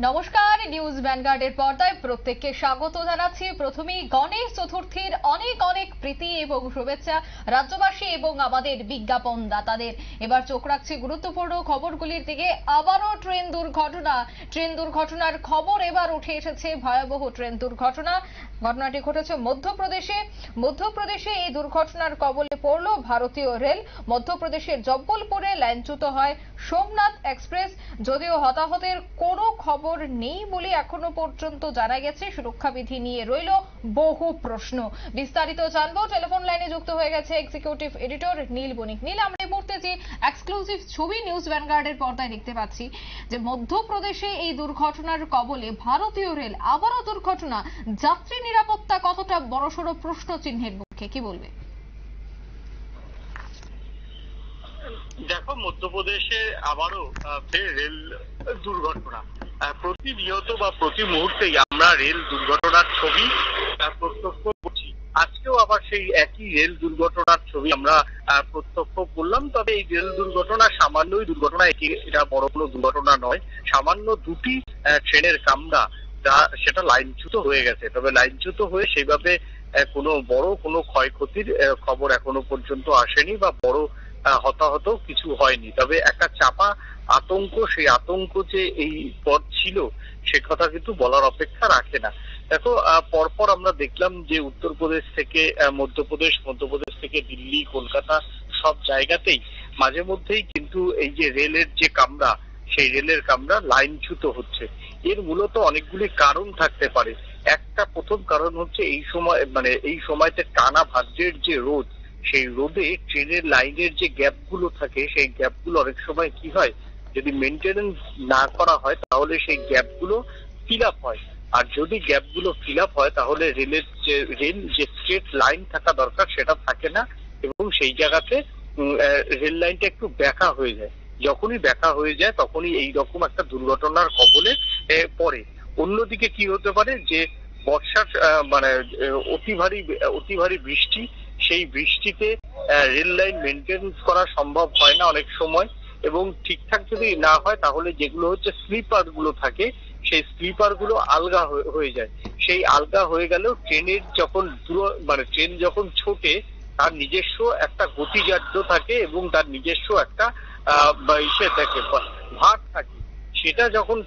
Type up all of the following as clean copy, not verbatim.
নমস্কার, নিউজ ভ্যানগার্ডের পর্দায় প্রত্যেককে স্বাগত জানাচ্ছি। প্রথমেই গণেশ চতুর্থীর অনেক অনেক প্রীতি এবং শুভেচ্ছা রাজ্যবাসী এবং আমাদের বিজ্ঞাপন দাতাদের। এবার চোখ রাখছি গুরুত্বপূর্ণ খবরগুলির দিকে। আবারও ট্রেন দুর্ঘটনার খবর এবার উঠে এসেছে। ভয়াবহ ট্রেন দুর্ঘটনা। ঘটনাটি ঘটেছে মধ্যপ্রদেশে এই দুর্ঘটনার কবলে পড়ল ভারতীয় রেল। মধ্যপ্রদেশের জব্বলপুরে লাইনচ্যুত হয় সোমনাথ এক্সপ্রেস। যদিও হতাহতের কোনো খবর নেই বলে এখনো পর্যন্ত জানা গেছে। সুরক্ষা বিধি নিয়ে রইল বহু প্রশ্ন। বিস্তারিত জানবো। টেলিফোন লাইনে যুক্ত হয়ে গেছে এক্সিকিউটিভ এডিটর নীল বণিক। নীল, আমরা এই মুহূর্তে যে এক্সক্লুসিভ ছবি নিউজ ভ্যানগার্ডের পর্দায় দেখতে পাচ্ছি যে মধ্যপ্রদেশে এই দুর্ঘটনার কবলে ভারতীয় রেল। আবারও দুর্ঘটনা। যাত্রী নিরাপত্তা কতটা বড়সড় প্রশ্ন চিহ্নের মুখে, কি বলবে? দেখো, মধ্যপ্রদেশে আবারও রেল দুর্ঘটনা। প্রতিনিয়ত বা প্রতি মুহূর্তেই আমরা রেল দুর্ঘটনার ছবি প্রত্যক্ষ করছি। আজকেও আবার সেই একই রেল দুর্ঘটনার ছবি আমরা প্রত্যক্ষ করলাম। তবে এই রেল দুর্ঘটনা সামান্যই দুর্ঘটনা, এটা বড় কোনো দুর্ঘটনা নয়। সামান্য দুটি ট্রেনের কামরা সেটা লাইনচ্যুত হয়ে গেছে। তবে লাইনচ্যুত হয়ে সেইভাবে কোনো ক্ষয়ক্ষতির খবর এখনো পর্যন্ত আসেনি বা বড় হতাহত কিছু হয়নি। তবে একটা চাপা আতঙ্ক, সেই আতঙ্ক যে এই পথ ছিল সে কথা কিন্তু বলার অপেক্ষা রাখে না। দেখো, পরপর আমরা দেখলাম যে উত্তরপ্রদেশ থেকে মধ্যপ্রদেশ থেকে দিল্লি, কলকাতা সব জায়গাতেই মাঝে মধ্যেই কিন্তু এই যে রেলের যে কামরা, সেই রেলের কামরা লাইনচ্যুত হচ্ছে। এর মূলত অনেকগুলি কারণ থাকতে পারে। প্রথম কারণ হচ্ছে এই সময়তে টানা ভাদ্রের যে রোদ, সেই রোদে ট্রেনের লাইনের যে গ্যাপগুলো থাকে, সেই গ্যাপগুলো অনেক সময় কি হয়, যদি মেনটেনেন্স না করা হয় তাহলে সেই গ্যাপগুলো ফিল আপ হয়। আর যদি গ্যাপগুলো ফিল আপ হয় তাহলে রেল যে স্ট্রেট লাইন থাকা দরকার সেটা থাকে না, এবং সেই জায়গাতে রেল লাইনটা একটু ব্যাকা হয়ে যায়। যখনই ব্যাকা হয়ে যায় তখনই এইরকম একটা দুর্ঘটনার কবলে পড়ে। অন্যদিকে কি হতে পারে যে বর্ষার অতি ভারী বৃষ্টি, সেই বৃষ্টিতে রেল লাইন মেনটেন্স করা সম্ভব হয় না অনেক সময়, এবং ঠিকঠাক যদি না হয় তাহলে যেগুলো হচ্ছে স্লিপার গুলো থাকে, সেই স্লিপার গুলো আলগা হয়ে যায়। সেই আলগা হয়ে গেলেও ট্রেনের যখন ট্রেন যখন ছোটে তার নিজস্ব একটা গতিজাড্য থাকে এবং তার নিজস্ব একটা ভার থাকে। সেটা যখন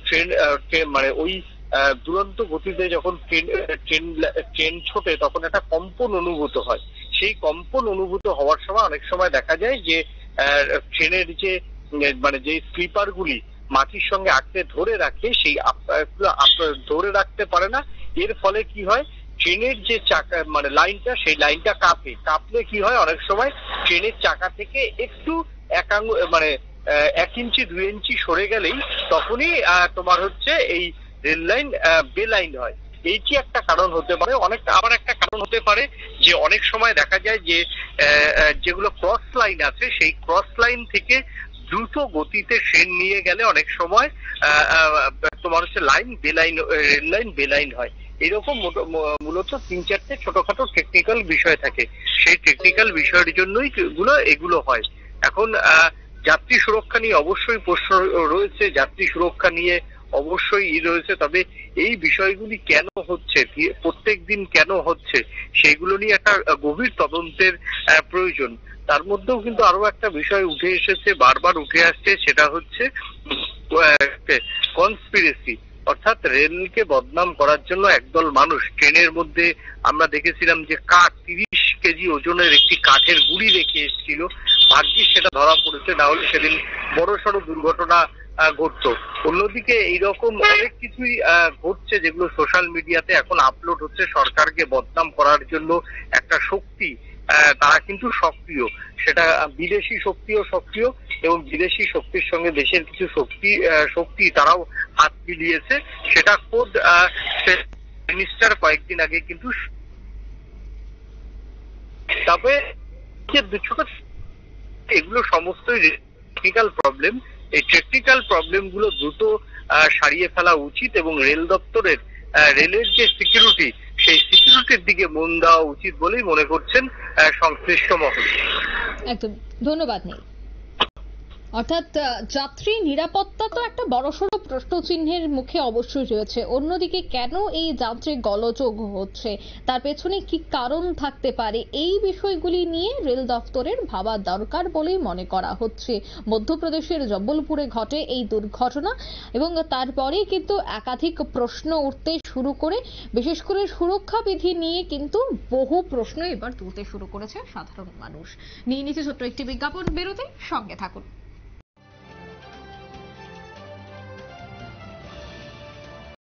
ওই দুরন্ত গতিতে যখন ট্রেন ছোটে তখন একটা কম্পন অনুভূত হয়। সেই কম্পন অনুভূত হওয়ার সময় অনেক সময় দেখা যায় যে ট্রেনের যে স্লিপার গুলি মাটির সঙ্গে আঁকড়ে ধরে রাখে, সেই ধরে রাখতে পারে না। এর ফলে কি হয়, ট্রেনের যে চাকা লাইনটা, সেই লাইনটা কাঁপলে কি হয়, অনেক সময় ট্রেনের চাকা থেকে একটু 1 ইঞ্চি 2 ইঞ্চি সরে গেলেই তখনই তোমার হচ্ছে এই রেল লাইন বেলাইন হয়। এইটি একটা কারণ হতে পারে। আবার একটা কারণ হতে পারে যে অনেক সময় দেখা যায় যে যেগুলো ক্রস লাইন আছে, সেই ক্রস লাইন থেকে দ্রুত গতিতে ট্রেন নিয়ে গেলে অনেক সময় তোমার হচ্ছে রেল লাইন বেলাইন হয়। এরকম মূলত 3-4টে ছোটখাটো টেকনিক্যাল বিষয় থাকে। সেই টেকনিক্যাল বিষয়ের জন্যই এগুলো হয়। এখন যাত্রী সুরক্ষা নিয়ে অবশ্যই প্রশ্ন রয়েছে, যাত্রী সুরক্ষা নিয়ে অবশ্যই রয়েছে। তবে এই বিষয়গুলি কেন হচ্ছে, প্রত্যেক দিন কেন হচ্ছে, সেগুলো নিয়ে একটা গভীর তদন্তের প্রয়োজন। তার মধ্যেও কিন্তু আরো একটা বিষয় উঠে এসেছে, বারবার উঠে আসছে, সেটা হচ্ছে কনস্পিরেসি। অর্থাৎ রেলকে বদনাম করার জন্য একদল মানুষ ট্রেনের মধ্যে, আমরা দেখেছিলাম যে 30 কেজি ওজনের একটি কাঠের গুঁড়ি রেখে এসেছিল। ভাগ্যিস সেটা ধরা পড়েছে, না হলে সেদিন বড়সড় দুর্ঘটনা ঘটতো। অন্যদিকে এইরকম অনেক কিছুই ঘটছে যেগুলো সোশ্যাল মিডিয়াতে এখন আপলোড হচ্ছে সরকারকে বদনাম করার জন্য। একটা শক্তি, তারা কিন্তু সক্রিয়, সেটা বিদেশি শক্তিও সক্রিয়, এবং বিদেশি শক্তির সঙ্গে দেশের কিছু শক্তি তারাও হাত মিলিয়েছে। সেটা খোদ মিনিস্টার কয়েকদিন আগে কিন্তু। তবে এগুলো সমস্তই টেকনিক্যাল প্রবলেম। এই টেকনিক্যাল প্রবলেম গুলো দ্রুত সারিয়ে ফেলা উচিত, এবং রেল দপ্তরের রেলের যে সিকিউরিটি, সেই সিকিউরিটির দিকে মন দেওয়া উচিত বলেই মনে করছেন সংশ্লিষ্ট মহল। একদম ধন্যবাদ নীল। অর্থাৎ যাত্রী নিরাপত্তা তো একটা বড়সড় প্রশ্নচিহ্নের মুখে অবশ্যই রয়েছে। অন্যদিকে কেন এই যান্ত্রিক গোলযোগ হচ্ছে, তার পেছনে কি কারণ থাকতে পারে, এই বিষয়গুলি নিয়ে রেল দফতরের ভাবা দরকার বলেই মনে করা হচ্ছে। মধ্যপ্রদেশের জব্বলপুরে ঘটে এই দুর্ঘটনা এবং তারপরে কিন্তু একাধিক প্রশ্ন উঠতে শুরু করে, বিশেষ করে সুরক্ষা বিধি নিয়ে কিন্তু বহু প্রশ্ন এবার তুলতে শুরু করেছে সাধারণ মানুষ। নিয়ে নিচ্ছে ছোট্ট একটি বিজ্ঞাপন বিরতি, সঙ্গে থাকুন।